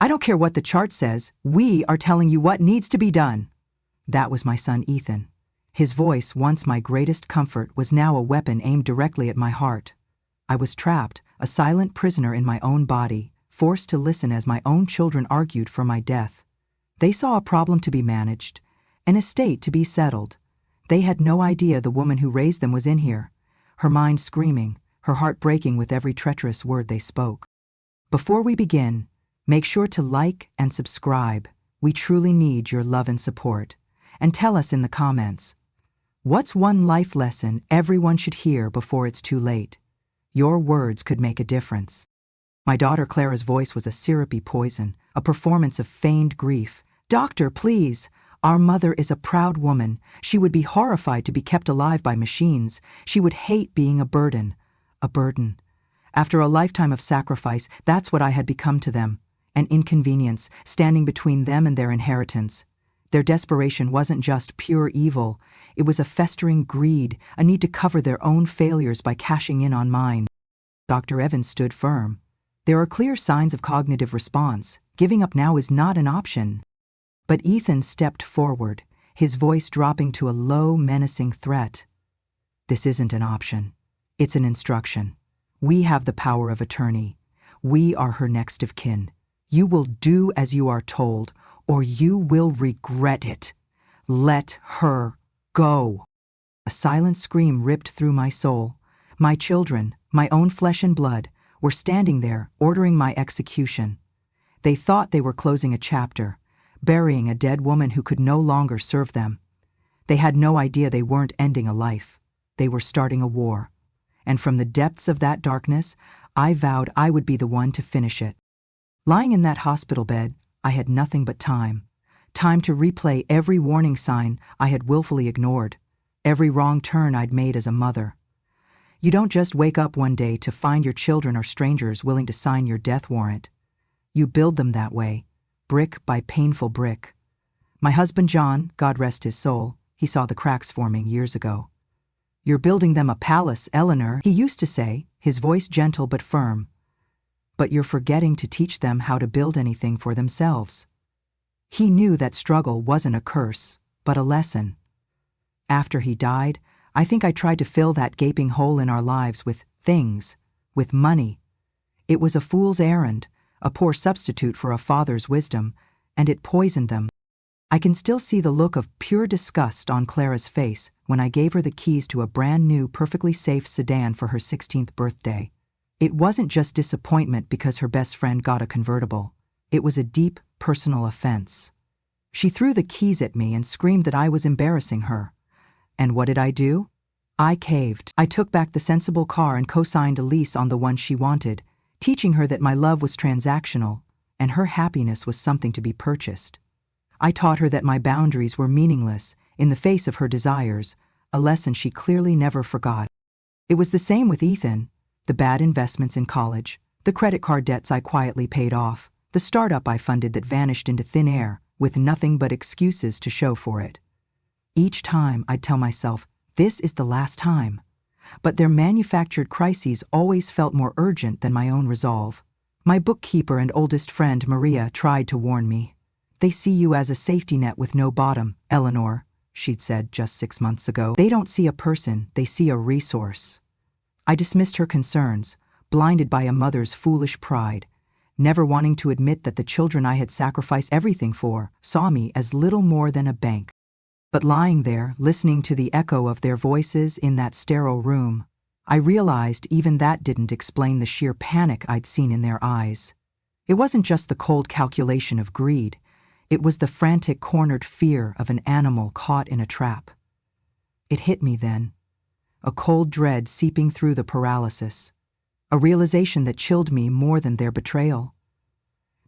I don't care what the chart says, we are telling you what needs to be done. That was my son Ethan. His voice, once my greatest comfort, was now a weapon aimed directly at my heart. I was trapped, a silent prisoner in my own body, forced to listen as my own children argued for my death. They saw a problem to be managed, an estate to be settled. They had no idea the woman who raised them was in here, her mind screaming, her heart breaking with every treacherous word they spoke. Before we begin, make sure to like and subscribe. We truly need your love and support. And tell us in the comments, what's one life lesson everyone should hear before it's too late? Your words could make a difference. My daughter Clara's voice was a syrupy poison, a performance of feigned grief. Doctor, please. Our mother is a proud woman. She would be horrified to be kept alive by machines. She would hate being a burden. A burden. After a lifetime of sacrifice, that's what I had become to them. An inconvenience, standing between them and their inheritance. Their desperation wasn't just pure evil. It was a festering greed, a need to cover their own failures by cashing in on mine. Dr. Evans stood firm. There are clear signs of cognitive response. Giving up now is not an option. But Ethan stepped forward, his voice dropping to a low, menacing threat. This isn't an option. It's an instruction. We have the power of attorney. We are her next of kin. You will do as you are told, or you will regret it. Let her go. A silent scream ripped through my soul. My children, my own flesh and blood, were standing there, ordering my execution. They thought they were closing a chapter, burying a dead woman who could no longer serve them. They had no idea they weren't ending a life. They were starting a war. And from the depths of that darkness, I vowed I would be the one to finish it. Lying in that hospital bed, I had nothing but time. Time to replay every warning sign I had willfully ignored, every wrong turn I'd made as a mother. You don't just wake up one day to find your children are strangers willing to sign your death warrant. You build them that way, brick by painful brick. My husband John, God rest his soul, he saw the cracks forming years ago. You're building them a palace, Eleanor, he used to say, his voice gentle but firm. But you're forgetting to teach them how to build anything for themselves. He knew that struggle wasn't a curse, but a lesson. After he died, I think I tried to fill that gaping hole in our lives with things, with money. It was a fool's errand, a poor substitute for a father's wisdom, and it poisoned them. I can still see the look of pure disgust on Clara's face when I gave her the keys to a brand new, perfectly safe sedan for her 16th birthday. It wasn't just disappointment because her best friend got a convertible. It was a deep, personal offense. She threw the keys at me and screamed that I was embarrassing her. And what did I do? I caved. I took back the sensible car and co-signed a lease on the one she wanted, teaching her that my love was transactional and her happiness was something to be purchased. I taught her that my boundaries were meaningless in the face of her desires, a lesson she clearly never forgot. It was the same with Ethan. The bad investments in college, the credit card debts I quietly paid off, the startup I funded that vanished into thin air with nothing but excuses to show for it. Each time I'd tell myself, this is the last time. But their manufactured crises always felt more urgent than my own resolve. My bookkeeper and oldest friend, Maria, tried to warn me. They see you as a safety net with no bottom, Eleanor, she'd said just 6 months ago. They don't see a person, they see a resource. I dismissed her concerns, blinded by a mother's foolish pride, never wanting to admit that the children I had sacrificed everything for saw me as little more than a bank. But lying there, listening to the echo of their voices in that sterile room, I realized even that didn't explain the sheer panic I'd seen in their eyes. It wasn't just the cold calculation of greed. It was the frantic, cornered fear of an animal caught in a trap. It hit me then, a cold dread seeping through the paralysis, a realization that chilled me more than their betrayal.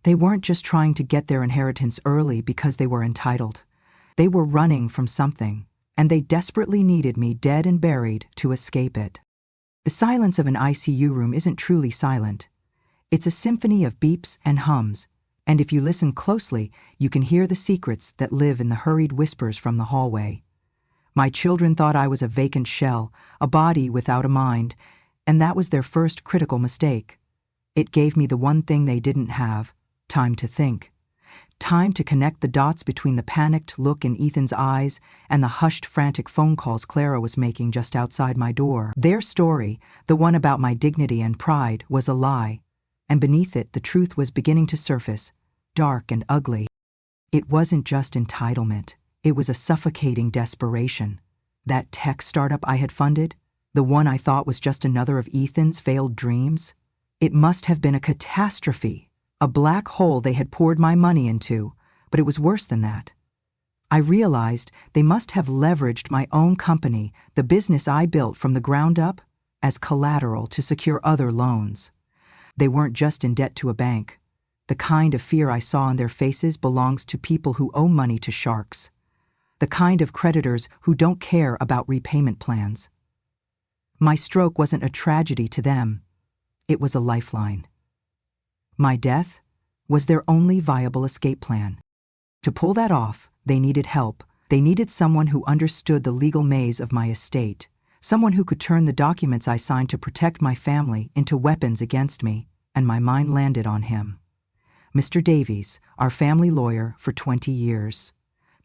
They weren't just trying to get their inheritance early because they were entitled. They were running from something, and they desperately needed me dead and buried to escape it. The silence of an ICU room isn't truly silent. It's a symphony of beeps and hums, and if you listen closely, you can hear the secrets that live in the hurried whispers from the hallway. My children thought I was a vacant shell, a body without a mind, and that was their first critical mistake. It gave me the one thing they didn't have, Time to think. Time to connect the dots between the panicked look in Ethan's eyes and the hushed, frantic phone calls Clara was making just outside my door. Their story, the one about my dignity and pride, was a lie, and beneath it the truth was beginning to surface, dark and ugly. It wasn't just entitlement, it was a suffocating desperation. That tech startup I had funded, the one I thought was just another of Ethan's failed dreams, it must have been a catastrophe. A black hole they had poured my money into, but it was worse than that. I realized they must have leveraged my own company, the business I built from the ground up, as collateral to secure other loans. They weren't just in debt to a bank. The kind of fear I saw on their faces belongs to people who owe money to sharks. The kind of creditors who don't care about repayment plans. My stroke wasn't a tragedy to them. It was a lifeline. My death was their only viable escape plan. To pull that off, they needed help. They needed someone who understood the legal maze of my estate, someone who could turn the documents I signed to protect my family into weapons against me, and my mind landed on him. Mr. Davies, our family lawyer for 20 years.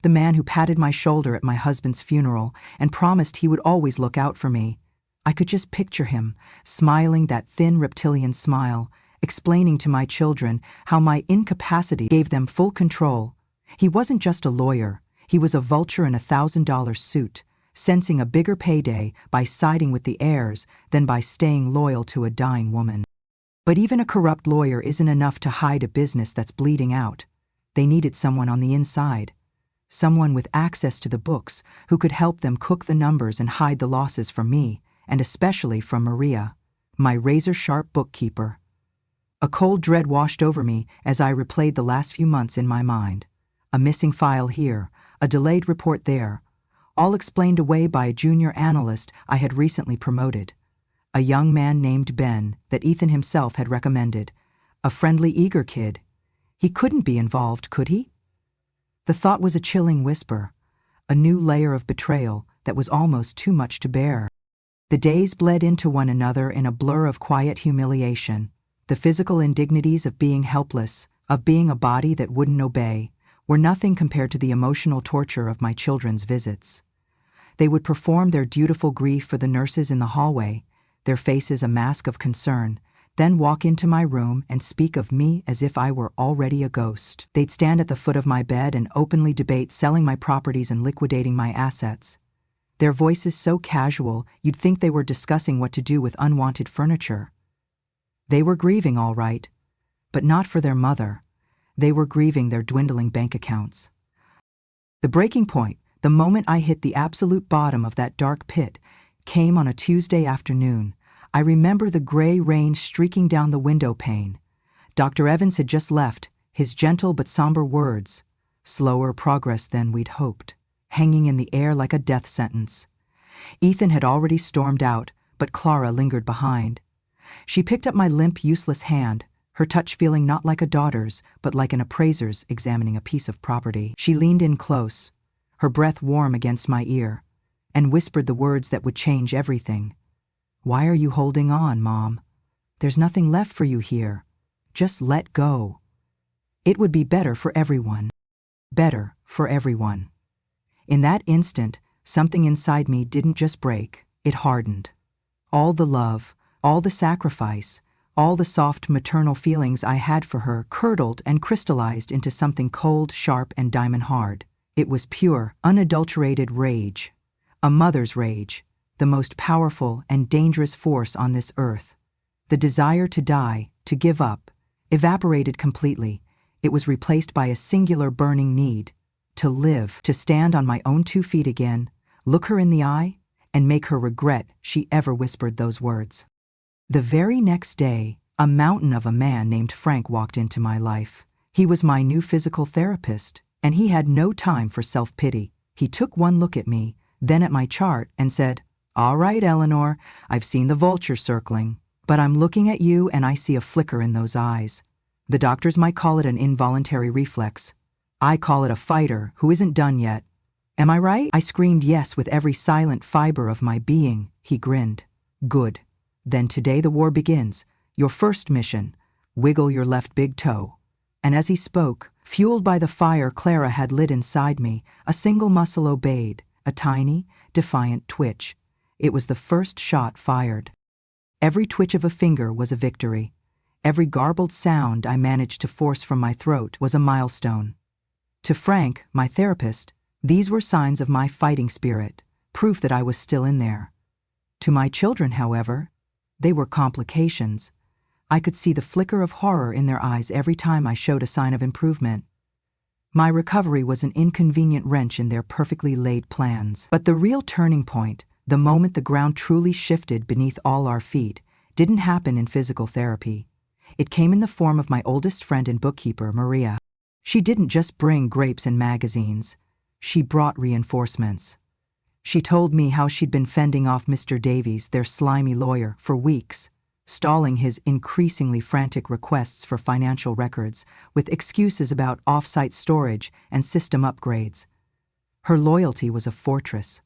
The man who patted my shoulder at my husband's funeral and promised he would always look out for me. I could just picture him, smiling that thin reptilian smile, explaining to my children how my incapacity gave them full control. He wasn't just a lawyer, he was a vulture in a $1,000 suit, sensing a bigger payday by siding with the heirs than by staying loyal to a dying woman. But even a corrupt lawyer isn't enough to hide a business that's bleeding out. They needed someone on the inside, someone with access to the books who could help them cook the numbers and hide the losses from me, and especially from Maria, my razor-sharp bookkeeper. A cold dread washed over me as I replayed the last few months in my mind. A missing file here, a delayed report there, all explained away by a junior analyst I had recently promoted. A young man named Ben that Ethan himself had recommended. A friendly, eager kid. He couldn't be involved, could he? The thought was a chilling whisper, a new layer of betrayal that was almost too much to bear. The days bled into one another in a blur of quiet humiliation. The physical indignities of being helpless, of being a body that wouldn't obey, were nothing compared to the emotional torture of my children's visits. They would perform their dutiful grief for the nurses in the hallway, their faces a mask of concern, then walk into my room and speak of me as if I were already a ghost. They'd stand at the foot of my bed and openly debate selling my properties and liquidating my assets. Their voices so casual you'd think they were discussing what to do with unwanted furniture. They were grieving, all right, but not for their mother. They were grieving their dwindling bank accounts. The breaking point, the moment I hit the absolute bottom of that dark pit, came on a Tuesday afternoon. I remember the gray rain streaking down the window pane. Dr. Evans had just left, his gentle but somber words, slower progress than we'd hoped, hanging in the air like a death sentence. Ethan had already stormed out, but Clara lingered behind. She picked up my limp, useless hand, her touch feeling not like a daughter's, but like an appraiser's examining a piece of property. She leaned in close, her breath warm against my ear, and whispered the words that would change everything. "Why are you holding on, Mom? There's nothing left for you here. Just let go. It would be better for everyone. Better for everyone." In that instant, something inside me didn't just break, it hardened. All the love, all the sacrifice, all the soft maternal feelings I had for her curdled and crystallized into something cold, sharp, and diamond-hard. It was pure, unadulterated rage. A mother's rage, the most powerful and dangerous force on this earth. The desire to die, to give up, evaporated completely. It was replaced by a singular burning need, to live, to stand on my own 2 feet again, look her in the eye, and make her regret she ever whispered those words. The very next day, a mountain of a man named Frank walked into my life. He was my new physical therapist, and he had no time for self-pity. He took one look at me, then at my chart, and said, "All right, Eleanor, I've seen the vulture circling, but I'm looking at you and I see a flicker in those eyes. The doctors might call it an involuntary reflex. I call it a fighter who isn't done yet. Am I right?" I screamed yes with every silent fiber of my being. He grinned. "Good. Then today the war begins. Your first mission, wiggle your left big toe. And as he spoke, fueled by the fire Clara had lit inside me, a single muscle obeyed, a tiny, defiant twitch. It was the first shot fired. Every twitch of a finger was a victory. Every garbled sound I managed to force from my throat was a milestone. To Frank, my therapist, these were signs of my fighting spirit, proof that I was still in there. To my children, however, they were complications. I could see the flicker of horror in their eyes every time I showed a sign of improvement. My recovery was an inconvenient wrench in their perfectly laid plans. But the real turning point, the moment the ground truly shifted beneath all our feet, didn't happen in physical therapy. It came in the form of my oldest friend and bookkeeper, Maria. She didn't just bring grapes and magazines. She brought reinforcements. She told me how she'd been fending off Mr. Davies, their slimy lawyer, for weeks, stalling his increasingly frantic requests for financial records with excuses about off-site storage and system upgrades. Her loyalty was a fortress.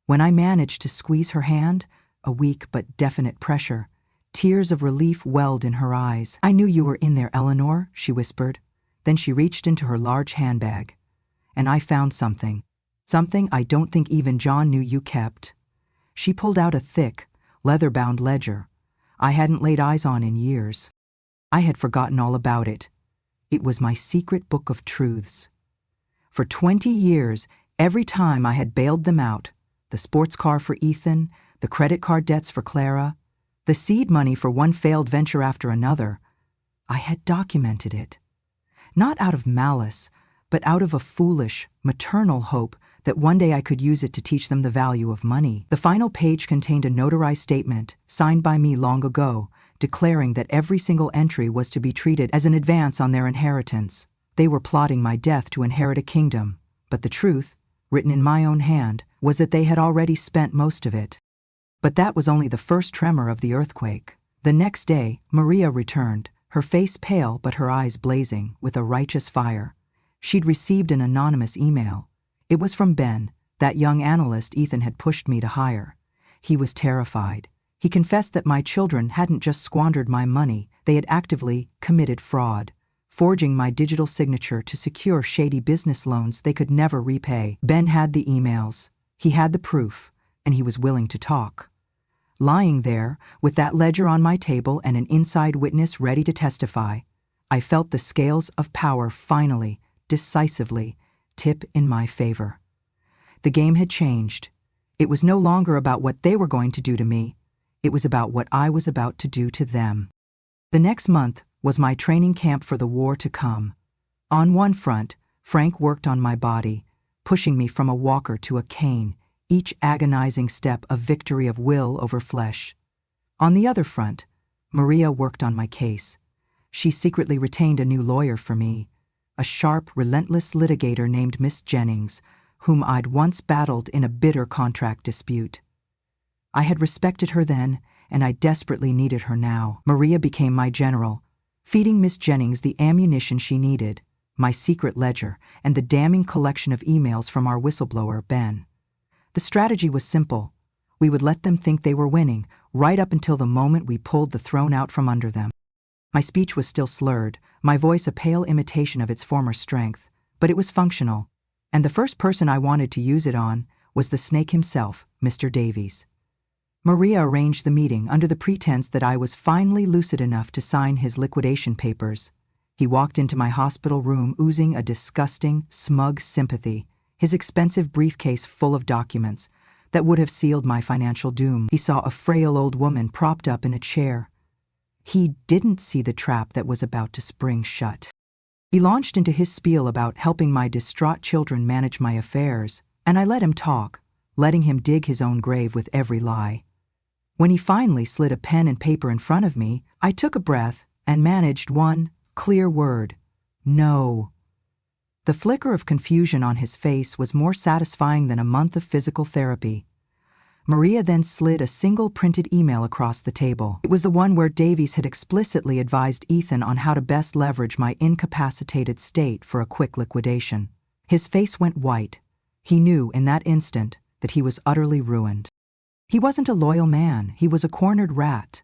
When I managed to squeeze her hand, a weak but definite pressure, tears of relief welled in her eyes. "I knew you were in there, Eleanor," she whispered. Then she reached into her large handbag. "And I found something. Something I don't think even John knew you kept." She pulled out a thick, leather-bound ledger I hadn't laid eyes on in years. I had forgotten all about it. It was my secret book of truths. For 20 years, every time I had bailed them out, the sports car for Ethan, the credit card debts for Clara, the seed money for one failed venture after another, I had documented it. Not out of malice, but out of a foolish, maternal hope that one day I could use it to teach them the value of money. The final page contained a notarized statement, signed by me long ago, declaring that every single entry was to be treated as an advance on their inheritance. They were plotting my death to inherit a kingdom, but the truth, written in my own hand, was that they had already spent most of it. But that was only the first tremor of the earthquake. The next day, Maria returned, her face pale but her eyes blazing with a righteous fire. She'd received an anonymous email. It was from Ben, that young analyst Ethan had pushed me to hire. He was terrified. He confessed that my children hadn't just squandered my money, they had actively committed fraud, forging my digital signature to secure shady business loans they could never repay. Ben had the emails, he had the proof, and he was willing to talk. Lying there, with that ledger on my table and an inside witness ready to testify, I felt the scales of power finally, decisively, tip in my favor. The game had changed. It was no longer about what they were going to do to me. It was about what I was about to do to them. The next month was my training camp for the war to come. On one front, Frank worked on my body, pushing me from a walker to a cane, each agonizing step a victory of will over flesh. On the other front, Maria worked on my case. She secretly retained a new lawyer for me, a sharp, relentless litigator named Miss Jennings, whom I'd once battled in a bitter contract dispute. I had respected her then, and I desperately needed her now. Maria became my general, feeding Miss Jennings the ammunition she needed, my secret ledger, and the damning collection of emails from our whistleblower, Ben. The strategy was simple. We would let them think they were winning, right up until the moment we pulled the throne out from under them. My speech was still slurred, my voice a pale imitation of its former strength, but it was functional, and the first person I wanted to use it on was the snake himself, Mr. Davies. Maria arranged the meeting under the pretense that I was finally lucid enough to sign his liquidation papers. He walked into my hospital room oozing a disgusting, smug sympathy, his expensive briefcase full of documents that would have sealed my financial doom. He saw a frail old woman propped up in a chair. He didn't see the trap that was about to spring shut. He launched into his spiel about helping my distraught children manage my affairs, and I let him talk, letting him dig his own grave with every lie. When he finally slid a pen and paper in front of me, I took a breath and managed one clear word: no. The flicker of confusion on his face was more satisfying than a month of physical therapy. Maria then slid a single printed email across the table. It was the one where Davies had explicitly advised Ethan on how to best leverage my incapacitated state for a quick liquidation. His face went white. He knew in that instant that he was utterly ruined. He wasn't a loyal man, he was a cornered rat.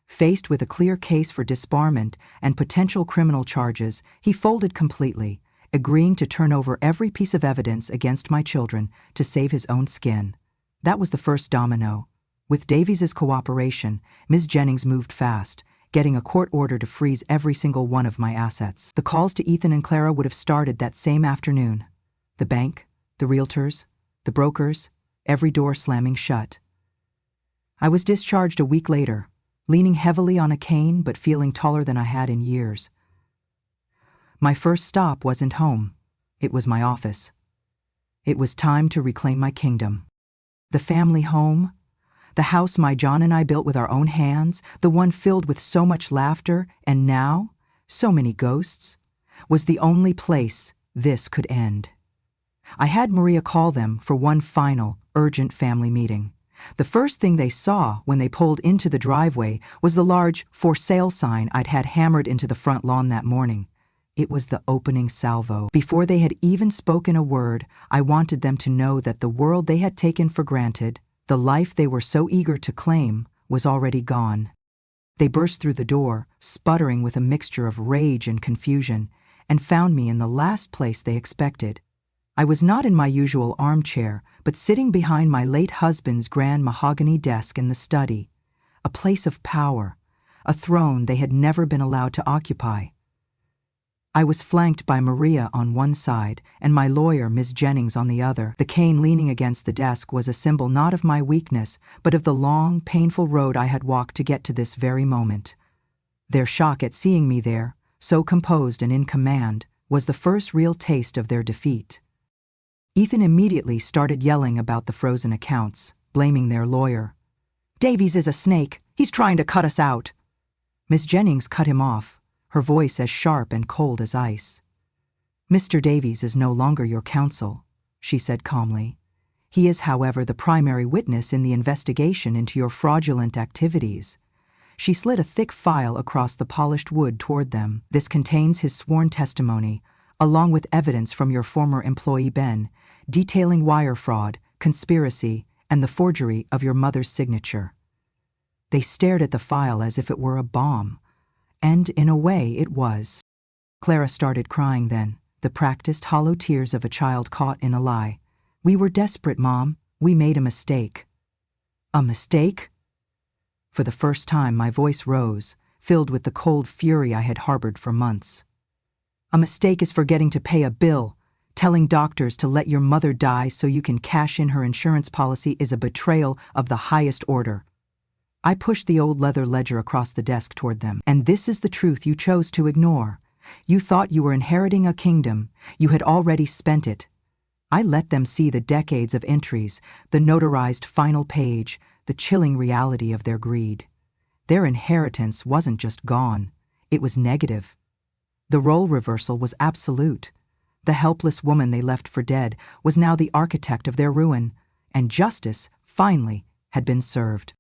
Faced with a clear case for disbarment and potential criminal charges, he folded completely, agreeing to turn over every piece of evidence against my children to save his own skin. That was the first domino. With Davies's cooperation, Ms. Jennings moved fast, getting a court order to freeze every single one of my assets. The calls to Ethan and Clara would have started that same afternoon. The bank, the realtors, the brokers, every door slamming shut. I was discharged a week later, leaning heavily on a cane but feeling taller than I had in years. My first stop wasn't home. It was my office. It was time to reclaim my kingdom. The family home, the house my John and I built with our own hands, the one filled with so much laughter and now so many ghosts, was the only place this could end. I had Maria call them for one final, urgent family meeting. The first thing they saw when they pulled into the driveway was the large "For Sale" sign I'd had hammered into the front lawn that morning. It was the opening salvo. Before they had even spoken a word, I wanted them to know that the world they had taken for granted, the life they were so eager to claim, was already gone. They burst through the door, sputtering with a mixture of rage and confusion, and found me in the last place they expected. I was not in my usual armchair, but sitting behind my late husband's grand mahogany desk in the study, a place of power, a throne they had never been allowed to occupy. I was flanked by Maria on one side and my lawyer, Ms. Jennings, on the other. The cane leaning against the desk was a symbol not of my weakness, but of the long, painful road I had walked to get to this very moment. Their shock at seeing me there, so composed and in command, was the first real taste of their defeat. Ethan immediately started yelling about the frozen accounts, blaming their lawyer. "Davies is a snake. He's trying to cut us out." Miss Jennings cut him off, her voice as sharp and cold as ice. "Mr. Davies is no longer your counsel," she said calmly. "He is, however, the primary witness in the investigation into your fraudulent activities." She slid a thick file across the polished wood toward them. "This contains his sworn testimony, along with evidence from your former employee Ben, detailing wire fraud, conspiracy, and the forgery of your mother's signature." They stared at the file as if it were a bomb, and in a way it was. Clara started crying then, the practiced hollow tears of a child caught in a lie. "We were desperate, Mom. We made a mistake." "A mistake?" For the first time my voice rose, filled with the cold fury I had harbored for months. "A mistake is forgetting to pay a bill. Telling doctors to let your mother die so you can cash in her insurance policy is a betrayal of the highest order." I pushed the old leather ledger across the desk toward them. "And this is the truth you chose to ignore. You thought you were inheriting a kingdom. You had already spent it." I let them see the decades of entries, the notarized final page, the chilling reality of their greed. Their inheritance wasn't just gone. It was negative. The role reversal was absolute. The helpless woman they left for dead was now the architect of their ruin, and justice, finally, had been served.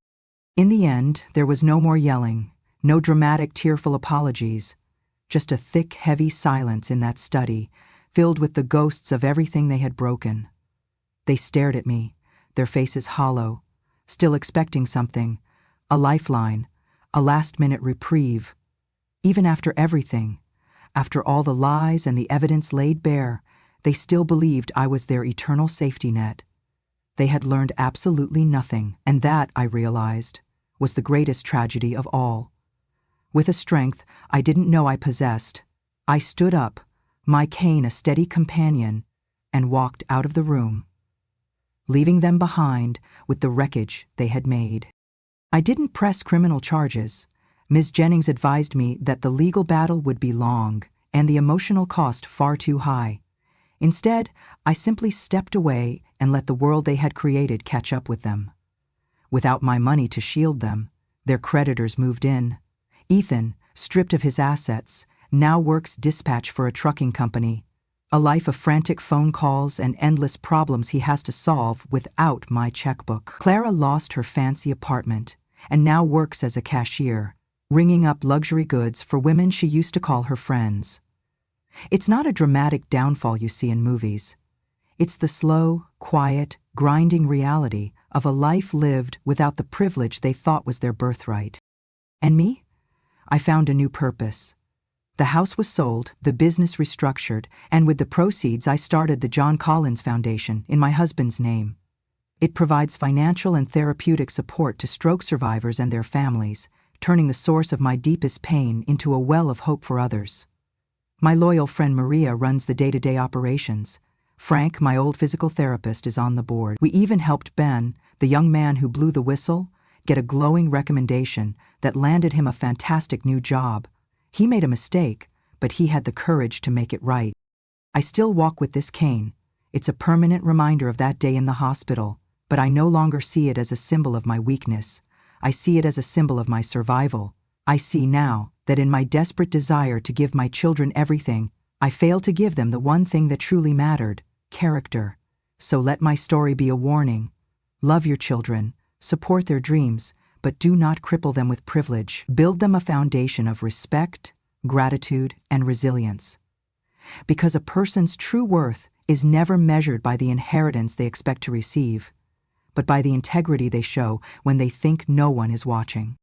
In the end, there was no more yelling, no dramatic, tearful apologies, just a thick, heavy silence in that study, filled with the ghosts of everything they had broken. They stared at me, their faces hollow, still expecting something, a lifeline, a last-minute reprieve. Even after everything, after all the lies and the evidence laid bare, they still believed I was their eternal safety net. They had learned absolutely nothing, and that, I realized, was the greatest tragedy of all. With a strength I didn't know I possessed, I stood up, my cane a steady companion, and walked out of the room, leaving them behind with the wreckage they had made. I didn't press criminal charges. Ms. Jennings advised me that the legal battle would be long and the emotional cost far too high. Instead, I simply stepped away and let the world they had created catch up with them. Without my money to shield them, their creditors moved in. Ethan, stripped of his assets, now works dispatch for a trucking company, a life of frantic phone calls and endless problems he has to solve without my checkbook. Clara lost her fancy apartment and now works as a cashier, ringing up luxury goods for women she used to call her friends. It's not a dramatic downfall you see in movies. It's the slow, quiet, grinding reality of a life lived without the privilege they thought was their birthright. And me? I found a new purpose. The house was sold, the business restructured, and with the proceeds I started the John Collins Foundation in my husband's name. It provides financial and therapeutic support to stroke survivors and their families, turning the source of my deepest pain into a well of hope for others. My loyal friend Maria runs the day-to-day operations. Frank, my old physical therapist, is on the board. We even helped Ben, the young man who blew the whistle, get a glowing recommendation that landed him a fantastic new job. He made a mistake, but he had the courage to make it right. I still walk with this cane. It's a permanent reminder of that day in the hospital, but I no longer see it as a symbol of my weakness. I see it as a symbol of my survival. I see now that in my desperate desire to give my children everything, I failed to give them the one thing that truly mattered: character. So let my story be a warning. Love your children, support their dreams, but do not cripple them with privilege. Build them a foundation of respect, gratitude, and resilience. Because a person's true worth is never measured by the inheritance they expect to receive, but by the integrity they show when they think no one is watching.